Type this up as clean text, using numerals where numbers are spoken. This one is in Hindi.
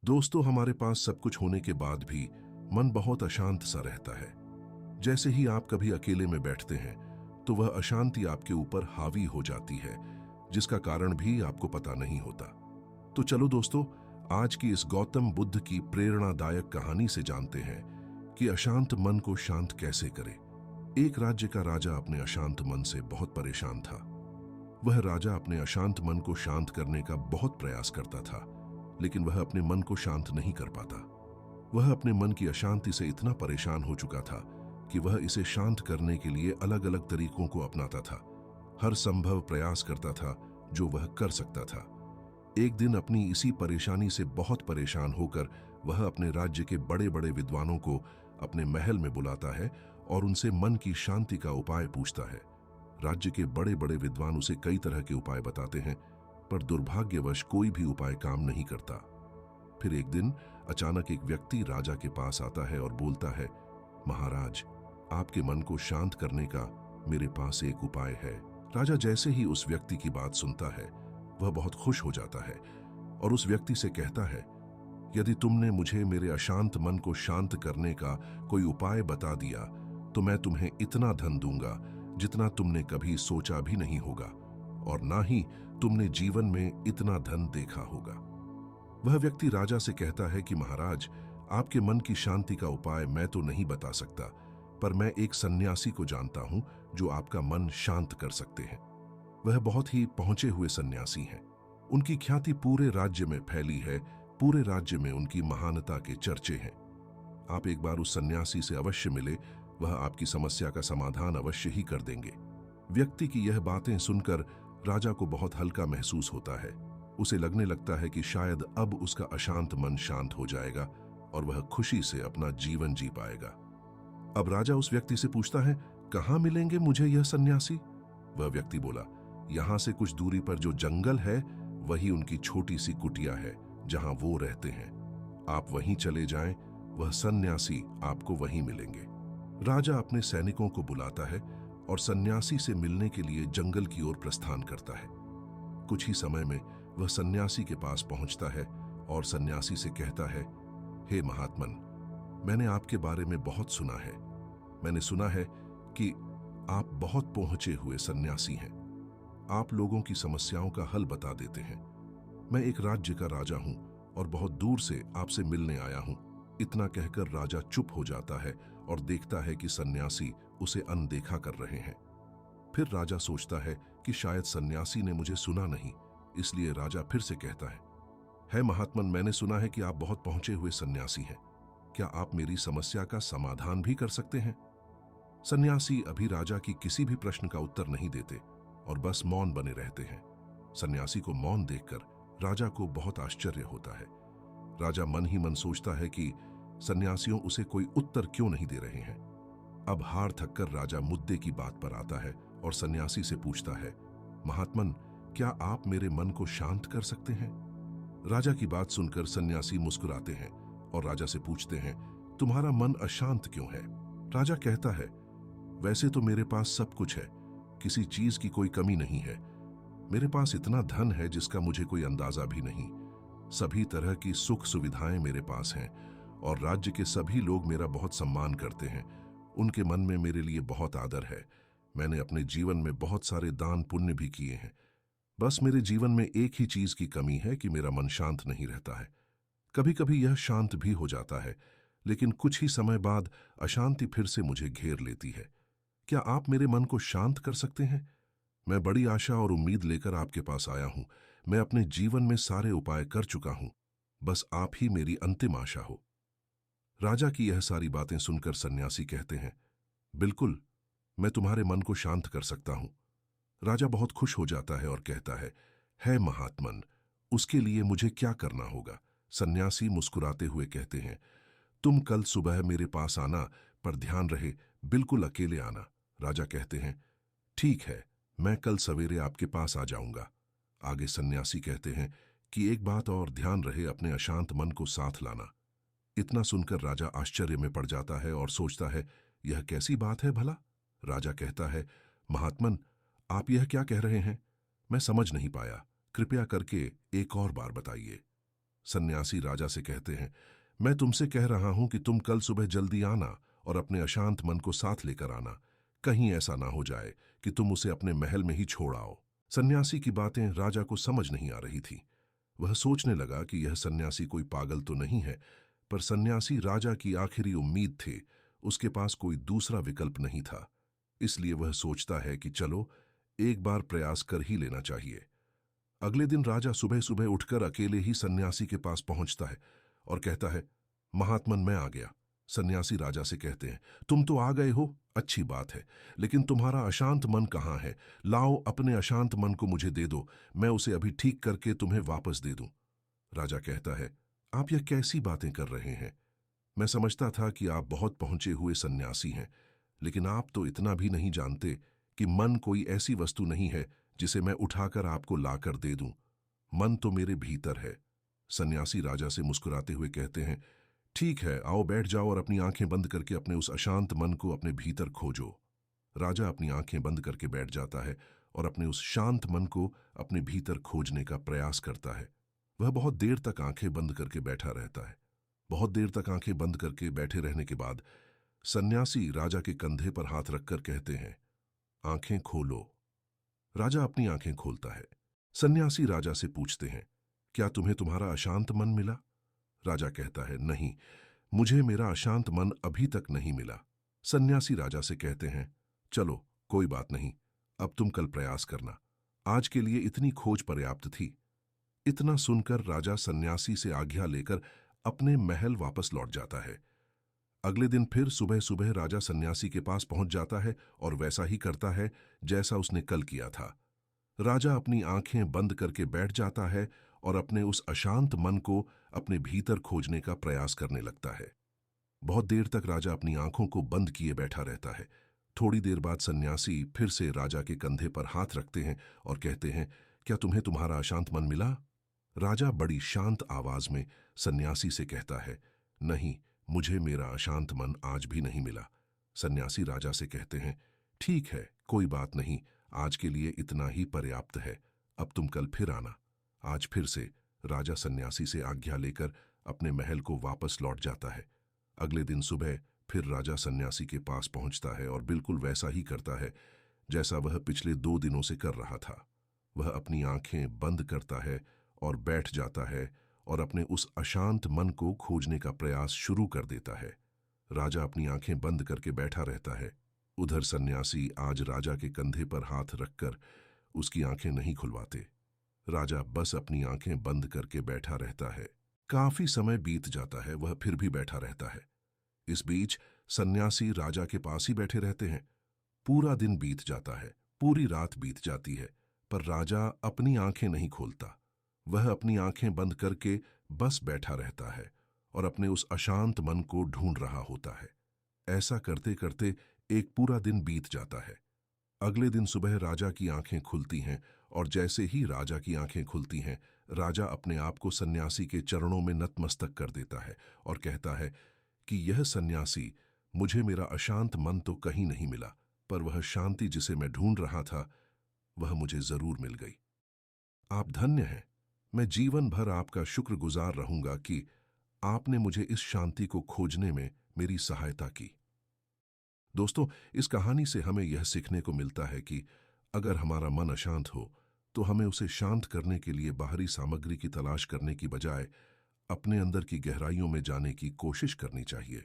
दोस्तों, हमारे पास सब कुछ होने के बाद भी मन बहुत अशांत सा रहता है। जैसे ही आप कभी अकेले में बैठते हैं तो वह अशांति आपके ऊपर हावी हो जाती है, जिसका कारण भी आपको पता नहीं होता। तो चलो दोस्तों, आज की इस गौतम बुद्ध की प्रेरणादायक कहानी से जानते हैं कि अशांत मन को शांत कैसे करें। एक राज्य का राजा अपने अशांत मन से बहुत परेशान था। वह राजा अपने अशांत मन को शांत करने का बहुत प्रयास करता था, लेकिन वह अपने मन को शांत नहीं कर पाता। वह अपने मन की अशांति से इतना परेशान हो चुका था कि वह इसे शांत करने के लिए अलग अलग तरीकों को अपनाता था। हर संभव प्रयास करता था जो वह कर सकता था। एक दिन अपनी इसी परेशानी से बहुत परेशान होकर वह अपने राज्य के बड़े बड़े विद्वानों को अपने महल में बुलाता है और उनसे मन की शांति का उपाय पूछता है। राज्य के बड़े बड़े विद्वान उसे कई तरह के उपाय बताते हैं, पर दुर्भाग्यवश कोई भी उपाय काम नहीं करता। फिर एक दिन अचानक एक व्यक्ति राजा के पास आता है और बोलता है, महाराज, आपके मन को शांत करने का मेरे पास एक उपाय है। राजा जैसे ही उस व्यक्ति की बात सुनता है वह बहुत खुश हो जाता है और उस व्यक्ति से कहता है, यदि तुमने मुझे मेरे अशांत मन को शांत करने का कोई उपाय बता दिया तो मैं तुम्हें इतना धन दूंगा जितना तुमने कभी सोचा भी नहीं होगा, और ना ही तुमने जीवन में इतना धन देखा होगा। वह व्यक्ति राजा से कहता है कि महाराज, आपके मन की शांति का उपाय मैं तो नहीं बता सकता, पर मैं एक सन्यासी को जानता हूं जो आपका मन शांत कर सकते हैं। वह बहुत ही पहुंचे हुए सन्यासी हैं। उनकी ख्याति पूरे राज्य में फैली है। पूरे राज्य में उनकी महानता के चर्चे हैं। आप एक बार उस सन्यासी से अवश्य मिले, वह आपकी समस्या का समाधान अवश्य ही कर देंगे। व्यक्ति की यह बातें सुनकर राजा को बहुत हल्का महसूस होता है। उसे लगने लगता है कि शायद अब उसका अशांत मन शांत हो जाएगा और वह खुशी से अपना जीवन जी पाएगा। अब राजा उस व्यक्ति से पूछता है, कहाँ मिलेंगे मुझे यह सन्यासी? वह व्यक्ति बोला, यहाँ से कुछ दूरी पर जो जंगल है वही उनकी छोटी सी कुटिया है जहां वो रहते हैं। आप वहीं चले जाएं, वह सन्यासी आपको वहीं मिलेंगे। राजा अपने सैनिकों को बुलाता है और सन्यासी से मिलने के लिए जंगल की ओर प्रस्थान करता है। कुछ ही समय में वह सन्यासी के पास पहुंचता है और सन्यासी से कहता है, हे महात्मन, मैंने आपके बारे में बहुत सुना है। मैंने सुना है कि आप बहुत पहुंचे हुए सन्यासी हैं। आप लोगों की समस्याओं का हल बता देते हैं। मैं एक राज्य का राजा हूं और बहुत दूर से आपसे मिलने आया हूं। इतना कहकर राजा चुप हो जाता है और देखता है कि सन्यासी उसे अनदेखा कर रहे हैं। फिर राजा सोचता है कि शायद सन्यासी ने मुझे सुना नहीं, इसलिए राजा फिर से कहता है महात्मन, मैंने सुना है कि आप बहुत पहुंचे हुए सन्यासी हैं। क्या आप मेरी समस्या का समाधान भी कर सकते हैं? सन्यासी अभी राजा की किसी भी प्रश्न का उत्तर नहीं देते और बस मौन बने रहते हैं। सन्यासी को मौन देखकर राजा को बहुत आश्चर्य होता है। राजा मन ही मन सोचता है कि सन्यासियों उसे कोई उत्तर क्यों नहीं दे रहे हैं। अब हार थककर राजा मुद्दे की बात पर आता है और सन्यासी से पूछता है, महात्मन, क्या आप मेरे मन को शांत कर सकते हैं? राजा की बात सुनकर सन्यासी मुस्कुराते हैं और राजा से पूछते हैं, तुम्हारा मन अशांत क्यों है? राजा कहता है, वैसे तो मेरे पास सब कुछ है, किसी चीज की कोई कमी नहीं है। मेरे पास इतना धन है जिसका मुझे कोई अंदाजा भी नहीं। सभी तरह की सुख सुविधाएं मेरे पास हैं और राज्य के सभी लोग मेरा बहुत सम्मान करते हैं। उनके मन में मेरे लिए बहुत आदर है। मैंने अपने जीवन में बहुत सारे दान पुण्य भी किए हैं। बस मेरे जीवन में एक ही चीज की कमी है कि मेरा मन शांत नहीं रहता है। कभी कभी यह शांत भी हो जाता है, लेकिन कुछ ही समय बाद अशांति फिर से मुझे घेर लेती है। क्या आप मेरे मन को शांत कर सकते हैं? मैं बड़ी आशा और उम्मीद लेकर आपके पास आया हूं। मैं अपने जीवन में सारे उपाय कर चुका हूं, बस आप ही मेरी अंतिम आशा हो। राजा की यह सारी बातें सुनकर सन्यासी कहते हैं, बिल्कुल, मैं तुम्हारे मन को शांत कर सकता हूं। राजा बहुत खुश हो जाता है और कहता है महात्मन, उसके लिए मुझे क्या करना होगा? सन्यासी मुस्कुराते हुए कहते हैं, तुम कल सुबह मेरे पास आना, पर ध्यान रहे बिल्कुल अकेले आना। राजा कहते हैं, ठीक है, मैं कल सवेरे आपके पास आ जाऊंगा। आगे सन्यासी कहते हैं कि एक बात और ध्यान रहे, अपने अशांत मन को साथ लाना। इतना सुनकर राजा आश्चर्य में पड़ जाता है और सोचता है, यह कैसी बात है भला? राजा कहता है, महात्मन, आप यह क्या कह रहे हैं? मैं समझ नहीं पाया, कृपया करके एक और बार बताइए। सन्यासी राजा से कहते हैं, मैं तुमसे कह रहा हूं कि तुम कल सुबह जल्दी आना और अपने अशांत मन को साथ लेकर आना। कहीं ऐसा ना हो जाए कि तुम उसे अपने महल में ही छोड़ आओ। सन्यासी की बातें राजा को समझ नहीं आ रही थी। वह सोचने लगा कि यह सन्यासी कोई पागल तो नहीं है, पर सन्यासी राजा की आखिरी उम्मीद थे, उसके पास कोई दूसरा विकल्प नहीं था। इसलिए वह सोचता है कि चलो एक बार प्रयास कर ही लेना चाहिए। अगले दिन राजा सुबह सुबह उठकर अकेले ही सन्यासी के पास पहुंचता है और कहता है, महात्मन मैं आ गया। सन्यासी राजा से कहते हैं, तुम तो आ गए हो, अच्छी बात है, लेकिन तुम्हारा अशांत मन कहाँ है? लाओ अपने अशांत मन को मुझे दे दो, मैं उसे अभी ठीक करके तुम्हें वापस दे दूं। राजा कहता है, आप यह कैसी बातें कर रहे हैं? मैं समझता था कि आप बहुत पहुंचे हुए सन्यासी हैं, लेकिन आप तो इतना भी नहीं जानते कि मन कोई ऐसी वस्तु नहीं है जिसे मैं उठाकर आपको लाकर दे दूं। मन तो मेरे भीतर है। सन्यासी राजा से मुस्कुराते हुए कहते हैं, ठीक है, आओ बैठ जाओ और अपनी आंखें बंद करके अपने उस अशांत मन को अपने भीतर खोजो। राजा अपनी आंखें बंद करके बैठ जाता है और अपने उस शांत मन को अपने भीतर खोजने का प्रयास करता है। वह बहुत देर तक आंखें बंद करके बैठा रहता है। बहुत देर तक आंखें बंद करके बैठे रहने के बाद सन्यासी राजा के कंधे पर हाथ रखकर कहते हैं, आंखें खोलो। राजा अपनी आंखें खोलता है। सन्यासी राजा से पूछते हैं, क्या तुम्हें तुम्हारा अशांत मन मिला? राजा कहता है, नहीं, मुझे मेरा अशांत मन अभी तक नहीं मिला। सन्यासी राजा से कहते हैं, चलो कोई बात नहीं, अब तुम कल प्रयास करना, आज के लिए इतनी खोज पर्याप्त थी। इतना सुनकर राजा सन्यासी से आज्ञा लेकर अपने महल वापस लौट जाता है। अगले दिन फिर सुबह सुबह राजा सन्यासी के पास पहुंच जाता है और वैसा ही करता है जैसा उसने कल किया था। राजा अपनी आंखें बंद करके बैठ जाता है और अपने उस अशांत मन को अपने भीतर खोजने का प्रयास करने लगता है। बहुत देर तक राजा अपनी आंखों को बंद किए बैठा रहता है। थोड़ी देर बाद सन्यासी फिर से राजा के कंधे पर हाथ रखते हैं और कहते हैं, क्या तुम्हें तुम्हारा अशांत मन मिला? राजा बड़ी शांत आवाज में सन्यासी से कहता है, नहीं, मुझे मेरा अशांत मन आज भी नहीं मिला। सन्यासी राजा से कहते हैं, ठीक है, कोई बात नहीं, आज के लिए इतना ही पर्याप्त है, अब तुम कल फिर आना। आज फिर से राजा सन्यासी से आज्ञा लेकर अपने महल को वापस लौट जाता है। अगले दिन सुबह फिर राजा सन्यासी के पास पहुंचता है और बिल्कुल वैसा ही करता है जैसा वह पिछले 2 दिनों से कर रहा था। वह अपनी आंखें बंद करता है और बैठ जाता है और अपने उस अशांत मन को खोजने का प्रयास शुरू कर देता है। राजा अपनी आंखें बंद करके बैठा रहता है। उधर सन्यासी आज राजा के कंधे पर हाथ रखकर उसकी आंखें नहीं खुलवाते। राजा बस अपनी आंखें बंद करके बैठा रहता है। काफी समय बीत जाता है, वह फिर भी बैठा रहता है। इस बीच सन्यासी राजा के पास ही बैठे रहते हैं। पूरा दिन बीत जाता है, पूरी रात बीत जाती है, पर राजा अपनी आंखें नहीं खोलता। वह अपनी आंखें बंद करके बस बैठा रहता है और अपने उस अशांत मन को ढूंढ रहा होता है। ऐसा करते करते एक पूरा दिन बीत जाता है। अगले दिन सुबह राजा की आंखें खुलती हैं और जैसे ही राजा की आंखें खुलती हैं, राजा अपने आप को सन्यासी के चरणों में नतमस्तक कर देता है और कहता है कि यह सन्यासी, मुझे मेरा अशांत मन तो कहीं नहीं मिला, पर वह शांति जिसे मैं ढूंढ रहा था वह मुझे जरूर मिल गई। आप धन्य हैं। मैं जीवन भर आपका शुक्रगुजार रहूंगा कि आपने मुझे इस शांति को खोजने में मेरी सहायता की। दोस्तों, इस कहानी से हमें यह सीखने को मिलता है कि अगर हमारा मन अशांत हो तो हमें उसे शांत करने के लिए बाहरी सामग्री की तलाश करने की बजाय अपने अंदर की गहराइयों में जाने की कोशिश करनी चाहिए।